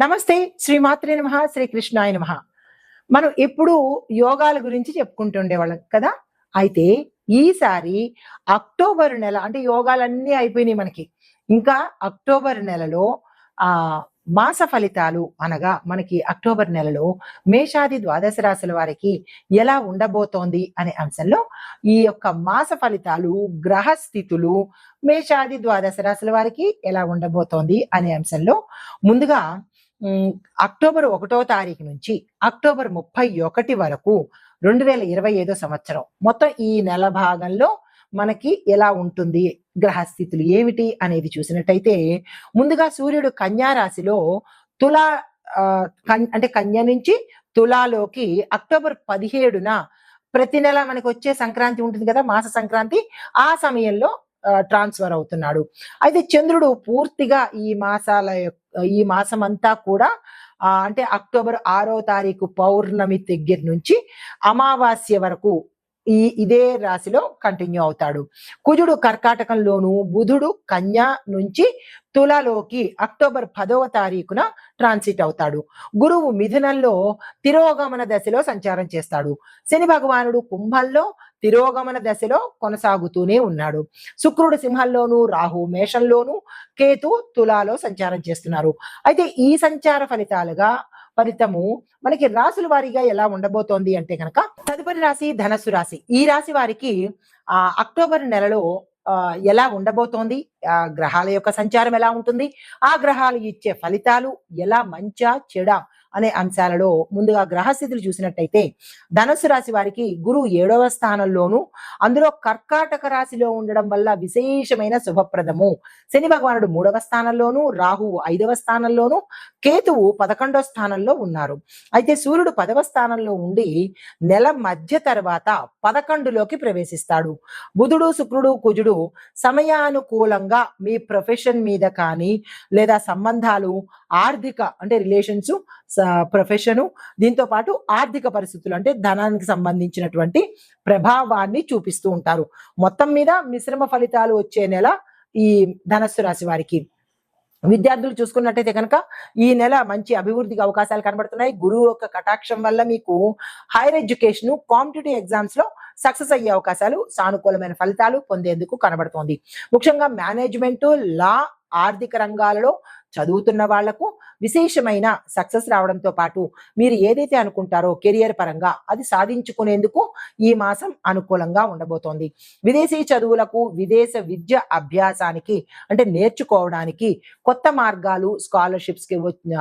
నమస్తే. శ్రీమాత్రే నమః. శ్రీకృష్ణాయ నమః. మనం ఎప్పుడూ యోగాల గురించి చెప్పుకుంటుండేవాళ్ళం కదా! అయితే ఈసారి అక్టోబర్ నెల అంటే యోగాలన్నీ అయిపోయినాయి మనకి. ఇంకా అక్టోబర్ నెలలో మాస ఫలితాలు అనగా మనకి అక్టోబర్ నెలలో మేషాది ద్వాదశ రాశుల వారికి ఎలా ఉండబోతోంది అనే అంశంలో ఈ యొక్క మాస ఫలితాలు, గ్రహ స్థితులు మేషాది ద్వాదశ రాశుల వారికి ఎలా ఉండబోతోంది అనే అంశంలో ముందుగా హ్మ్. అక్టోబర్ 1 తారీఖు నుంచి అక్టోబర్ 31 వరకు 2025 సంవత్సరం. మొత్తం ఈ నెల భాగంలో మనకి ఎలా ఉంటుంది? గ్రహస్థితులు ఏమిటి? అనేది చూసినట్టయితే ముందుగా సూర్యుడు కన్యా రాశిలో తులా అంటే కన్య నుంచి తులాలోకి అక్టోబర్ 17న ప్రతి నెల మనకొచ్చే సంక్రాంతి ఉంటుంది కదా! మాస సంక్రాంతి. ఆ సమయంలో ట్రాన్స్‌ఫర్ అవుతున్నాడు. అయితే చంద్రుడు పూర్తిగా ఈ మాసమంతా కూడా అంటే అక్టోబర్ 6 తారీఖు పౌర్ణమి దగ్గర నుంచి అమావాస్య వరకు ఇదే రాశిలో కంటిన్యూ అవుతాడు. కుజుడు కర్కాటకంలోను, బుధుడు కన్యా నుంచి తులలోకి అక్టోబర్ 10వ తారీఖున ట్రాన్సిట్ అవుతాడు. గురువు మిథునంలో తిరోగమన దశలో సంచారం చేస్తాడు. శని భగవానుడు కుంభంలో తిరోగమన దశలో కొనసాగుతూనే ఉన్నాడు. శుక్రుడు సింహంలోను, రాహు మేషంలోను, కేతు తులాలో సంచారం చేస్తున్నారు. అయితే ఈ సంచార ఫలితము మనకి రాసుల వారీగా ఎలా ఉండబోతోంది అంటే కనుక తదుపరి రాశి ధనస్సు రాశి. ఈ రాశి వారికి అక్టోబర్ నెలలో ఎలా ఉండబోతోంది, గ్రహాల యొక్క సంచారం ఎలా ఉంటుంది, ఆ గ్రహాలు ఇచ్చే ఫలితాలు ఎలా మంచా చెడా అనే అంశాలలో ముందుగా గ్రహస్థితులు చూసినట్టయితే ధనస్సు రాశి వారికి గురువు 7వ స్థానంలోను, అందులో కర్కాటక రాశిలో ఉండడం వల్ల విశేషమైన శుభప్రదము. శని భగవానుడు 3వ స్థానంలోను, రాహువు 5వ స్థానంలోను, కేతువు 11వ స్థానంలో ఉన్నారు. అయితే సూర్యుడు 10వ స్థానంలో ఉండి నెల మధ్య తర్వాత 11లోకి ప్రవేశిస్తాడు. బుధుడు, శుక్రుడు, కుజుడు సమయానుకూలంగా మీ ప్రొఫెషన్ మీద కానీ లేదా సంబంధాలు, ఆర్థిక అంటే రిలేషన్స్, ప్రొఫెషను, దీంతో పాటు ఆర్థిక పరిస్థితులు అంటే ధనానికి సంబంధించినటువంటి ప్రభావాన్ని చూపిస్తూ ఉంటారు. మొత్తం మీద మిశ్రమ ఫలితాలు వచ్చే నెల ఈ ధనస్సు రాశి వారికి. విద్యార్థులు చూసుకున్నట్టయితే కనుక ఈ నెల మంచి అభివృద్ధికి అవకాశాలు కనబడుతున్నాయి. గురువు యొక్క కటాక్షం వల్ల మీకు హైయర్ ఎడ్యుకేషన్, కాంపిటేటివ్ ఎగ్జామ్స్ లో సక్సెస్ అయ్యే అవకాశాలు, సానుకూలమైన ఫలితాలు పొందేందుకు కనబడుతోంది. ముఖ్యంగా మేనేజ్మెంట్, లా, ఆర్థిక రంగాలలో చదువుతున్న వాళ్లకు విశేషమైన సక్సెస్ రావడంతో పాటు మీరు ఏదైతే అనుకుంటారో కెరియర్ పరంగా అది సాధించుకునేందుకు ఈ మాసం అనుకూలంగా ఉండబోతోంది. విదేశీ చదువులకు, విదేశ విద్య అభ్యాసానికి అంటే నేర్చుకోవడానికి కొత్త మార్గాలు, స్కాలర్షిప్స్ కి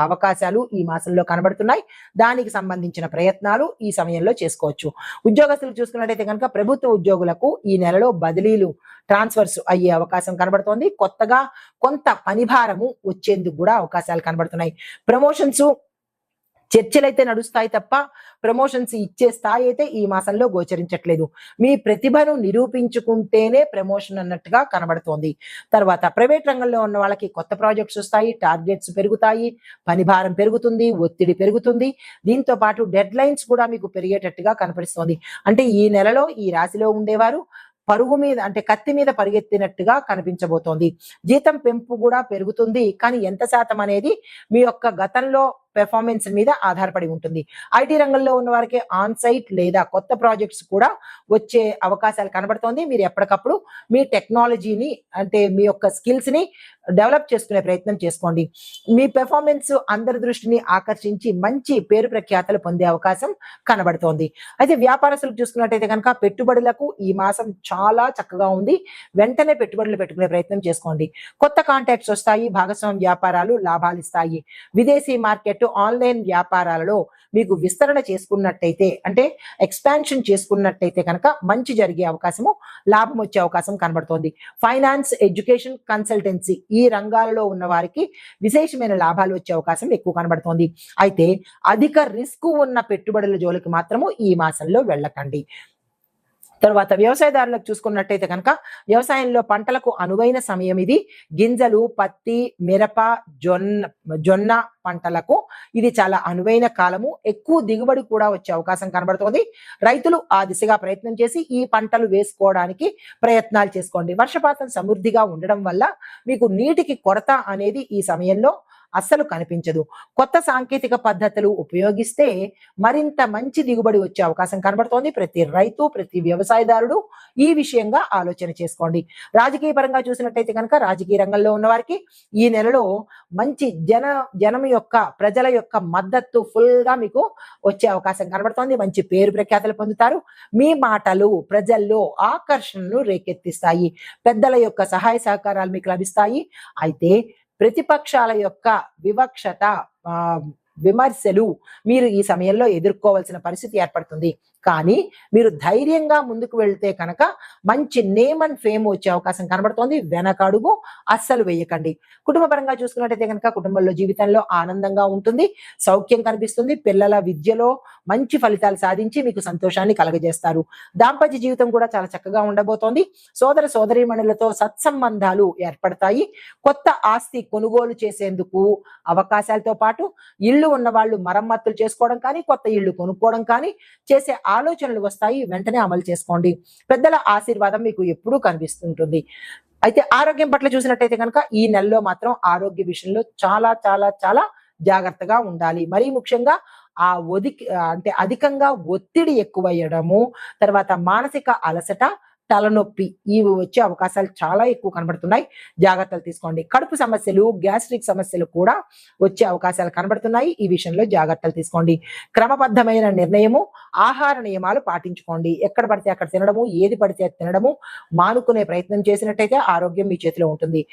అవకాశాలు ఈ మాసంలో కనబడుతున్నాయి. దానికి సంబంధించిన ప్రయత్నాలు ఈ సమయంలో చేసుకోవచ్చు. ఉద్యోగస్తులు చూసుకున్నట్టయితే కనుక ప్రభుత్వ ఉద్యోగులకు ఈ నెలలో బదిలీలు, ట్రాన్స్ఫర్స్ అయ్యే అవకాశం కనబడుతోంది. కొత్తగా కొంత పనిభారము వచ్చేందుకు కూడా అవకాశాలు కనబడుతున్నాయి. ప్రమోషన్స్ చర్చలైతే నడుస్తాయి తప్ప ప్రమోషన్స్ ఇచ్చే స్థాయి అయితే ఈ మాసంలో గోచరించట్లేదు. మీ ప్రతిభను నిరూపించుకుంటేనే ప్రమోషన్ అన్నట్టుగా కనబడుతోంది. తర్వాత ప్రైవేట్ రంగంలో ఉన్న వాళ్ళకి కొత్త ప్రాజెక్ట్స్ వస్తాయి, టార్గెట్స్ పెరుగుతాయి, పనిభారం పెరుగుతుంది, ఒత్తిడి పెరుగుతుంది. దీంతో పాటు డెడ్ లైన్స్ కూడా మీకు పెరిగేటట్టుగా కనపడిస్తోంది. అంటే ఈ నెలలో ఈ రాశిలో ఉండేవారు పరుగు మీద అంటే కత్తి మీద పరిగెత్తినట్టుగా కనిపించబోతోంది. జీతం పెంపు కూడా పెరుగుతుంది, కానీ ఎంత శాతం అనేది మీ యొక్క గతంలో పెర్ఫార్మెన్స్ మీద ఆధారపడి ఉంటుంది. ఐటీ రంగంలో ఉన్న వారికి ఆన్ సైట్ లేదా కొత్త ప్రాజెక్ట్స్ కూడా వచ్చే అవకాశాలు కనబడుతోంది. మీరు ఎప్పటికప్పుడు మీ టెక్నాలజీని అంటే మీ యొక్క స్కిల్స్ ని డెవలప్ చేసుకునే ప్రయత్నం చేసుకోండి. మీ పెర్ఫార్మెన్స్ అందరి దృష్టిని ఆకర్షించి మంచి పేరు ప్రఖ్యాతలు పొందే అవకాశం కనబడుతోంది. అయితే వ్యాపారస్తులకు చూసుకున్నట్టయితే కనుక పెట్టుబడులకు ఈ మాసం చాలా చక్కగా ఉంది. వెంటనే పెట్టుబడులు పెట్టుకునే ప్రయత్నం చేసుకోండి. కొత్త కాంటాక్ట్స్ వస్తాయి, భాగస్వామ్య వ్యాపారాలు లాభాలు ఇస్తాయి. విదేశీ మార్కెట్, ఆన్లైన్ వ్యాపారాలలో మీకు విస్తరణ చేసుకున్నట్టయితే అంటే ఎక్స్పాన్షన్ చేసుకున్నట్టయితే కనుక మంచి జరిగే అవకాశము, లాభం వచ్చే అవకాశం కనబడుతోంది. ఫైనాన్స్, ఎడ్యుకేషన్, కన్సల్టెన్సీ ఈ రంగాలలో ఉన్న వారికి విశేషమైన లాభాలు వచ్చే అవకాశం ఎక్కువ కనబడుతోంది. అయితే అధిక రిస్క్ ఉన్న పెట్టుబడుల జోలికి మాత్రము ఈ మాసంలో వెళ్ళకండి. తర్వాత వ్యవసాయదారులకు చూసుకున్నట్టయితే కనుక వ్యవసాయంలో పంటలకు అనువైన సమయం ఇది. గింజలు, పత్తి, మిరప, జొన్న పంటలకు ఇది చాలా అనువైన కాలము. ఎక్కువ దిగుబడి కూడా వచ్చే అవకాశం కనబడుతోంది. రైతులు ఆ దిశగా ప్రయత్నం చేసి ఈ పంటలు వేసుకోవడానికి ప్రయత్నాలు చేసుకోండి. వర్షపాతం సమృద్ధిగా ఉండడం వల్ల మీకు నీటికి కొరత అనేది ఈ సమయంలో అస్సలు కనిపించదు. కొత్త సాంకేతిక పద్ధతులు ఉపయోగిస్తే మరింత మంచి దిగుబడి వచ్చే అవకాశం కనబడుతోంది. ప్రతి రైతు, ప్రతి వ్యవసాయదారుడు ఈ విషయంగా ఆలోచన చేసుకోండి. రాజకీయ పరంగా చూసినట్టయితే కనుక రాజకీయ రంగంలో ఉన్న వారికి ఈ నెలలో మంచి జనం యొక్క ప్రజల యొక్క మద్దతు ఫుల్ గా మీకు వచ్చే అవకాశం కనబడుతోంది. మంచి పేరు ప్రఖ్యాతలు పొందుతారు. మీ మాటలు ప్రజల్లో ఆకర్షణను రేకెత్తిస్తాయి. పెద్దల యొక్క సహాయ సహకారాలు మీకు లభిస్తాయి. అయితే ప్రతిపక్షాల యొక్క వివక్షత, విమర్శలు మీరు ఈ సమయంలో ఎదుర్కోవాల్సిన పరిస్థితి ఏర్పడుతుంది. కానీ మీరు ధైర్యంగా ముందుకు వెళ్తే కనుక మంచి నేమ్ అండ్ ఫేమ్ వచ్చే అవకాశం కనబడుతోంది. వెనకడుగు అస్సలు వేయకండి. కుటుంబ పరంగా చూసుకున్నట్టయితే కనుక కుటుంబంలో జీవితంలో ఆనందంగా ఉంటుంది, సౌఖ్యం కనిపిస్తుంది. పిల్లల విద్యలో మంచి ఫలితాలు సాధించి మీకు సంతోషాన్ని కలగజేస్తారు. దాంపత్య జీవితం కూడా చాలా చక్కగా ఉండబోతోంది. సోదర సోదరీమణులతో సత్సంబంధాలు ఏర్పడతాయి. కొత్త ఆస్తి కొనుగోలు చేసేందుకు అవకాశాలతో పాటు ఇల్లు ఉన్న వాళ్ళు మరమ్మతులు చేసుకోవడం కానీ, కొత్త ఇల్లు కొనుక్కోవడం కానీ చేసే ఆలోచనలు వస్తాయి. వెంటనే అమలు చేసుకోండి. పెద్దల ఆశీర్వాదం మీకు ఎప్పుడూ కనిపిస్తుంటుంది. అయితే ఆరోగ్యం పట్ల చూసినట్టయితే కనుక ఈ నెలలో మాత్రం ఆరోగ్య విషయంలో చాలా చాలా చాలా జాగ్రత్తగా ఉండాలి. మరీ ముఖ్యంగా అంటే అధికంగా ఒత్తిడి ఎక్కువయ్యడము, తర్వాత మానసిక అలసట, తలనొప్పి ఇవి వచ్చే అవకాశాలు చాలా ఎక్కువ కనబడుతున్నాయి. జాగ్రత్తలు తీసుకోండి. కడుపు సమస్యలు, గ్యాస్ట్రిక్ సమస్యలు కూడా వచ్చే అవకాశాలు కనబడుతున్నాయి. ఈ విషయంలో జాగ్రత్తలు తీసుకోండి. క్రమబద్ధమైన నిర్ణయము, ఆహార నియమాలు పాటించుకోండి. ఎక్కడ పడితే అక్కడ తినడము, ఏది పడితే తినడము మానుకునే ప్రయత్నం చేసినట్టయితే ఆరోగ్యం మీ చేతిలో ఉంటుంది.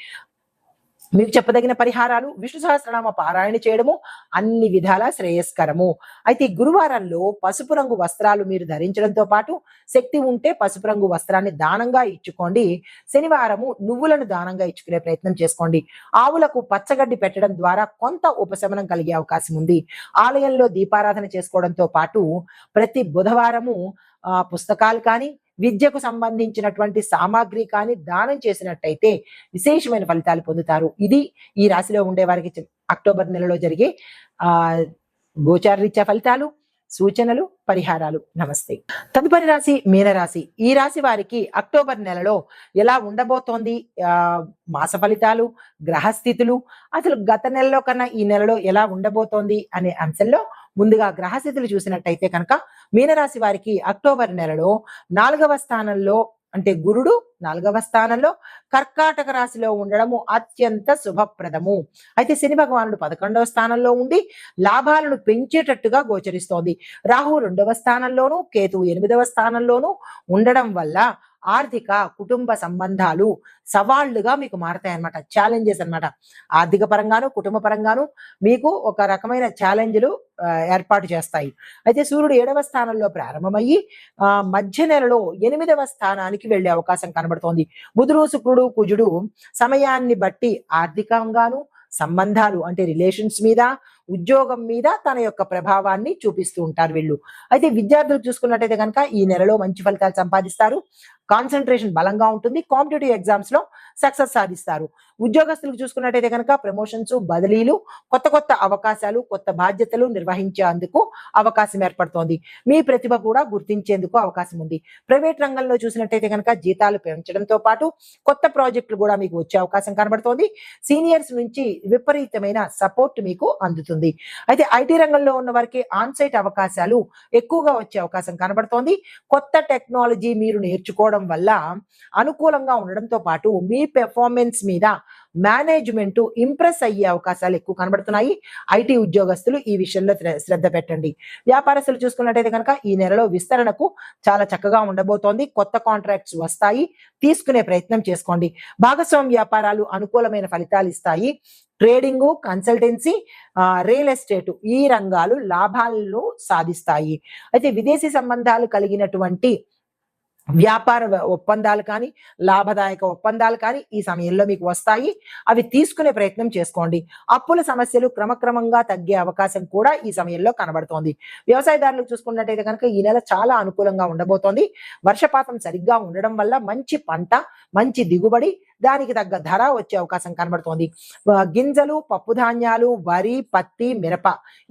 మీకు చెప్పదగిన పరిహారాలు విష్ణు సహస్రనామ పారాయణ చేయడము అన్ని విధాల శ్రేయస్కరము. అయితే గురువారంలో పసుపు రంగు వస్త్రాలు మీరు ధరించడంతో పాటు శక్తి ఉంటే పసుపు రంగు వస్త్రాన్ని దానంగా ఇచ్చుకోండి. శనివారము నువ్వులను దానంగా ఇచ్చుకునే ప్రయత్నం చేసుకోండి. ఆవులకు పచ్చగడ్డి పెట్టడం ద్వారా కొంత ఉపశమనం కలిగే అవకాశం ఉంది. ఆలయంలో దీపారాధన చేసుకోవడంతో పాటు ప్రతి బుధవారము పుస్తకాలు కానీ, విద్యకు సంబంధించినటువంటి సామాగ్రి కానీ దానం చేసినట్టయితే విశేషమైన ఫలితాలు పొందుతారు. ఇది ఈ రాశిలో ఉండే వారికి అక్టోబర్ నెలలో జరిగే గోచారరీత్యా ఫలితాలు, సూచనలు, పరిహారాలు. నమస్తే. తదుపరి రాశి మీనరాశి. ఈ రాశి వారికి అక్టోబర్ నెలలో ఎలా ఉండబోతోంది, మాస ఫలితాలు, గ్రహస్థితులు, అసలు గత నెలలో కన్నా ఈ నెలలో ఎలా ఉండబోతోంది అనే అంశంలో ముందుగా గ్రహస్థితులు చూసినట్టయితే కనుక మీనరాశి వారికి అక్టోబర్ నెలలో 4వ స్థానంలో అంటే గురుడు 4వ స్థానంలో కర్కాటక రాశిలో ఉండడము అత్యంత శుభప్రదము. అయితే శని భగవానుడు 11వ స్థానంలో ఉండి లాభాలను పెంచేటట్టుగా గోచరిస్తోంది. రాహు 2వ స్థానంలోను, కేతువు 8వ స్థానంలోను ఉండడం వల్ల ఆర్థిక కుటుంబ సంబంధాలు సవాళ్లుగా మీకు మారతాయి అన్నమాట. ఛాలెంజెస్ అన్నమాట. ఆర్థిక పరంగాను, కుటుంబ పరంగాను మీకు ఒక రకమైన ఛాలెంజ్లు ఏర్పాటు చేస్తాయి. అయితే సూర్యుడు 7వ స్థానంలో ప్రారంభమయ్యి మధ్య నెలలో 8వ స్థానానికి వెళ్లే అవకాశం కనబడుతోంది. బుధుడు, శుక్రుడు, కుజుడు సమయాన్ని బట్టి ఆర్థికంగాను, సంబంధాలు అంటే రిలేషన్స్ మీద, ఉద్యోగం మీద తన యొక్క ప్రభావాన్ని చూపిస్తూ ఉంటారు వీళ్ళు. అయితే విద్యార్థులు చూసుకున్నట్టయితే కనుక ఈ నెలలో మంచి ఫలితాలు సంపాదిస్తారు. కాన్సన్ట్రేషన్ బలంగా ఉంటుంది. కాంపిటేటివ్ ఎగ్జామ్స్ లో సక్సెస్ సాధిస్తారు. ఉద్యోగస్తులకు చూసుకున్నట్టయితే కనుక ప్రమోషన్స్, బదిలీలు, కొత్త కొత్త అవకాశాలు, కొత్త బాధ్యతలు నిర్వహించేందుకు అవకాశం ఏర్పడుతోంది. మీ ప్రతిభ కూడా గుర్తించేందుకు అవకాశం ఉంది. ప్రైవేట్ రంగంలో చూసినట్టయితే కనుక జీతాలు పెంచడంతో పాటు కొత్త ప్రాజెక్టులు కూడా మీకు వచ్చే అవకాశం కనబడుతోంది. సీనియర్స్ నుంచి విపరీతమైన సపోర్ట్ మీకు అందుతుంది. అయితే ఐటీ రంగంలో ఉన్న వారికి ఆన్సైట్ అవకాశాలు ఎక్కువగా వచ్చే అవకాశం కనబడుతోంది. కొత్త టెక్నాలజీ మీరు నేర్చుకోవడం వల్ల అనుకూలంగా ఉండడంతో పాటు మీ పెర్ఫార్మెన్స్ మీద మేనేజ్మెంట్ ఇంప్రెస్ అయ్యే అవకాశాలు ఎక్కువ కనబడుతున్నాయి. ఐటీ ఉద్యోగస్తులు ఈ విషయంలో శ్రద్ధ పెట్టండి. వ్యాపారస్తులు చూసుకున్నట్టయితే కనుక ఈ నెలలో విస్తరణకు చాలా చక్కగా ఉండబోతోంది. కొత్త కాంట్రాక్ట్స్ వస్తాయి, తీసుకునే ప్రయత్నం చేసుకోండి. భాగస్వామ్య వ్యాపారాలు అనుకూలమైన ఫలితాలు ఇస్తాయి. ట్రేడింగ్, కన్సల్టెన్సీ, రియల్ ఎస్టేట్ ఈ రంగాలు లాభాలను సాధిస్తాయి. అయితే విదేశీ సంబంధాలు కలిగినటువంటి వ్యాపార ఒప్పందాలు కానీ, లాభదాయక ఒప్పందాలు కానీ ఈ సమయంలో మీకు వస్తాయి. అవి తీసుకునే ప్రయత్నం చేసుకోండి. అప్పుల సమస్యలు క్రమక్రమంగా తగ్గే అవకాశం కూడా ఈ సమయంలో కనబడుతోంది. వ్యవసాయదారులకు చూసుకున్నట్టయితే కనుక ఈ నెల చాలా అనుకూలంగా ఉండబోతోంది. వర్షపాతం సరిగ్గా ఉండడం వల్ల మంచి పంట, మంచి దిగుబడి, దానికి తగ్గ ధర వచ్చే అవకాశం కనబడుతోంది. గింజలు, పప్పు ధాన్యాలు, వరి, పత్తి, మిరప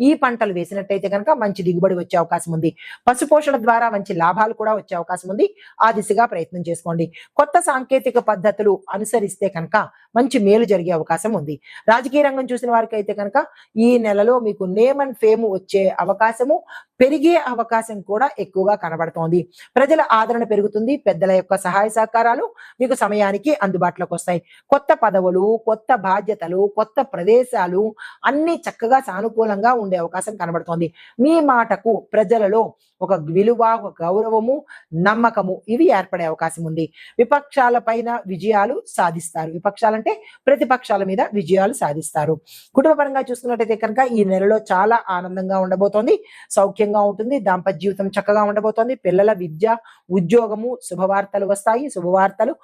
ఈ పంటలు వేసినట్టయితే కనుక మంచి దిగుబడి వచ్చే అవకాశం ఉంది. పశుపోషణ ద్వారా మంచి లాభాలు కూడా వచ్చే అవకాశం ఉంది. ఆ దిశగా ప్రయత్నం చేసుకోండి. కొత్త సాంకేతిక పద్ధతులు అనుసరిస్తే కనుక మంచి మేలు జరిగే అవకాశం ఉంది. రాజకీయ రంగం చూసిన వారికి అయితే కనుక ఈ నెలలో మీకు నేమ్ అండ్ ఫేమ్ వచ్చే అవకాశము, పెరిగే అవకాశం కూడా ఎక్కువగా కనబడుతోంది. ప్రజల ఆదరణ పెరుగుతుంది. పెద్దల యొక్క సహాయ సహకారాలు మీకు సమయానికి అందుబాటులోకి వస్తాయి. కొత్త పదవులు, కొత్త బాధ్యతలు, కొత్త ప్రదేశాలు అన్ని చక్కగా సానుకూలంగా ఉండే అవకాశం కనబడుతోంది. మీ మాటకు ప్రజలలో ఒక విలువ, ఒక గౌరవము, నమ్మకము ఇవి ఏర్పడే అవకాశం ఉంది. విపక్షాల పైన విజయాలు సాధిస్తారు. విపక్షాలంటే ప్రతిపక్షాల మీద విజయాలు సాధిస్తారు. కుటుంబ పరంగా చూసుకున్నట్టయితే కనుక ఈ నెలలో చాలా ఆనందంగా ఉండబోతోంది. సౌఖ్యంగా ఉంటుంది. దాంపత్య జీవితం చక్కగా ఉండబోతోంది. పిల్లల విద్య, ఉద్యోగము, శుభవార్తలు వస్తాయి. శుభవార్తలు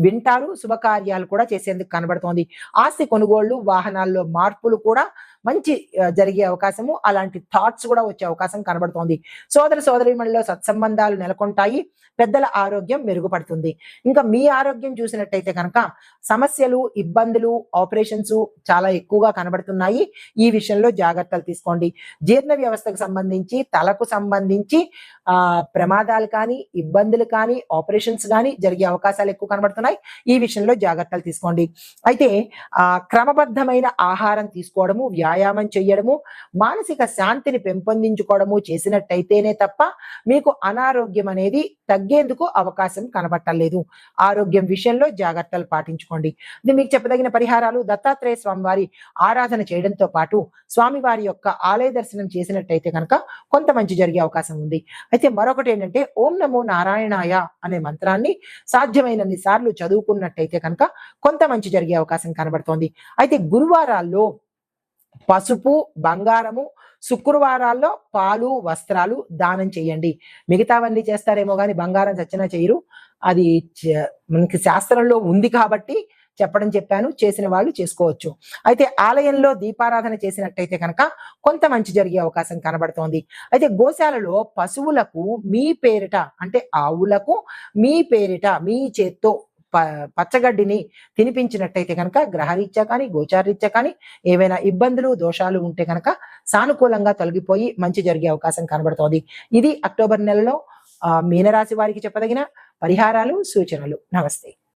వింటారు. శుభకార్యాలు కూడా చేసేందుకు కనబడుతోంది. ఆస్తి కొనుగోళ్లు, వాహనాల్లో మార్పులు కూడా మంచి జరిగే అవకాశము, అలాంటి థాట్స్ కూడా వచ్చే అవకాశం కనబడుతోంది. సోదర సోదరీమణిలో సత్సంబంధాలు నెలకొంటాయి. పెద్దల ఆరోగ్యం మెరుగుపడుతుంది. ఇంకా మీ ఆరోగ్యం చూసినట్టయితే కనుక సమస్యలు, ఇబ్బందులు, ఆపరేషన్స్ చాలా ఎక్కువగా కనబడుతున్నాయి. ఈ విషయంలో జాగ్రత్తలు తీసుకోండి. జీర్ణ వ్యవస్థకు సంబంధించి, తలకు సంబంధించి ప్రమాదాలు కానీ, ఇబ్బందులు కానీ, ఆపరేషన్స్ కానీ జరిగే అవకాశాలు ఎక్కువ కనబడుతున్నాయి. ఈ విషయంలో జాగ్రత్తలు తీసుకోండి. అయితే క్రమబద్ధమైన ఆహారం తీసుకోవడము, వ్యాయామం చేయడము, మానసిక శాంతిని పెంపొందించుకోవడము చేసినట్టయితేనే తప్ప మీకు అనారోగ్యం అనేది తగ్గేందుకు అవకాశం కనబట్టలేదు. ఆరోగ్యం విషయంలో జాగ్రత్తలు పాటించుకోండి. ఇది మీకు చెప్పదగిన పరిహారాలు. దత్తాత్రేయ స్వామివారి ఆరాధన చేయడంతో పాటు స్వామివారి యొక్క ఆలయ దర్శనం చేసినట్టయితే కనుక కొంత మంచి జరిగే అవకాశం ఉంది. అయితే మరొకటి ఏంటంటే ఓం నమో నారాయణాయ అనే మంత్రాన్ని సాధ్యమైనన్ని సార్లు చదువుకున్నట్టయితే కనుక కొంత మంచి జరిగే అవకాశం కనబడుతోంది. అయితే గురువారాల్లో పసుపు, బంగారము, శుక్రవారాల్లో పాలు, వస్త్రాలు దానం చేయండి. మిగతావన్నీ చేస్తారేమో కానీ బంగారం చచ్చినా చేయరు. అది మనకి శాస్త్రంలో ఉంది కాబట్టి చెప్పాను. చేసిన వాళ్ళు చేసుకోవచ్చు. అయితే ఆలయంలో దీపారాధన చేసినట్టయితే కనుక కొంత మంచి జరిగే అవకాశం కనబడుతోంది. అయితే గోశాలలో పశువులకు మీ పేరిట, అంటే ఆవులకు మీ పేరిట మీ చేత్తో పచ్చగడ్డిని తినిపించినట్టయితే కనుక గ్రహరీత్యా కానీ, గోచారరీత్యా కానీ ఏవైనా ఇబ్బందులు, దోషాలు ఉంటే కనుక సానుకూలంగా తొలగిపోయి మంచి జరిగే అవకాశం కనబడుతోంది. ఇది అక్టోబర్ నెలలో మీనరాశి వారికి చెప్పదగిన పరిహారాలు, సూచనలు. నమస్తే.